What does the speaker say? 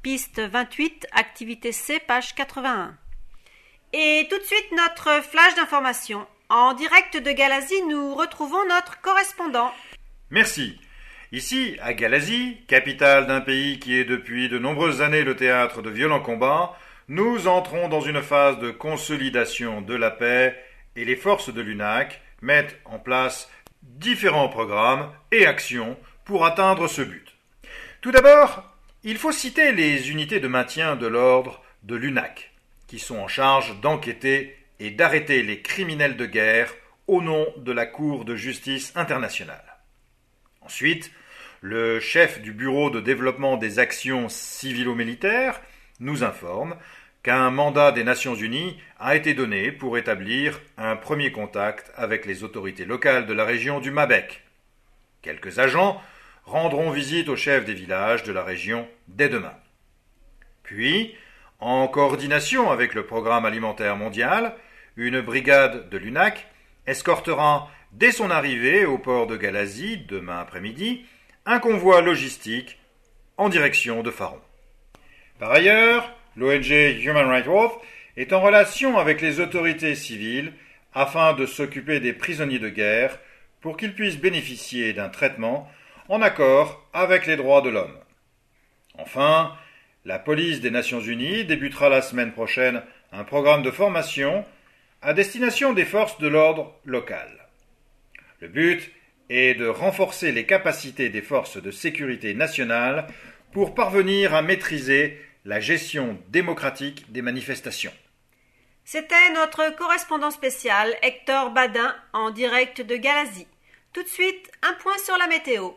piste 28, activité C, page 81. Et tout de suite, notre flash d'information. En direct de Galazi, nous retrouvons notre correspondant. Merci. Ici, à Galazi, capitale d'un pays qui est depuis de nombreuses années le théâtre de violents combats, nous entrons dans une phase de consolidation de la paix et les forces de l'UNAC mettent en place différents programmes et actions pour atteindre ce but. Tout d'abord, il faut citer les unités de maintien de l'ordre de l'UNAC, qui sont en charge d'enquêter et d'arrêter les criminels de guerre au nom de la Cour de justice internationale. Ensuite, le chef du Bureau de développement des actions civilo-militaires nous informe qu'un mandat des Nations Unies a été donné pour établir un premier contact avec les autorités locales de la région du Mabec. Quelques agents rendront visite aux chefs des villages de la région dès demain. Puis, en coordination avec le Programme alimentaire mondial, une brigade de l'UNAC escortera dès son arrivée au port de Galazi, demain après-midi, un convoi logistique en direction de Faron. Par ailleurs, l'ONG Human Rights Watch est en relation avec les autorités civiles afin de s'occuper des prisonniers de guerre pour qu'ils puissent bénéficier d'un traitement en accord avec les droits de l'homme. Enfin, la police des Nations Unies débutera la semaine prochaine un programme de formation à destination des forces de l'ordre locales. Le but est de renforcer les capacités des forces de sécurité nationales pour parvenir à maîtriser la gestion démocratique des manifestations. C'était notre correspondant spécial Hector Badin en direct de Galazi. Tout de suite, un point sur la météo.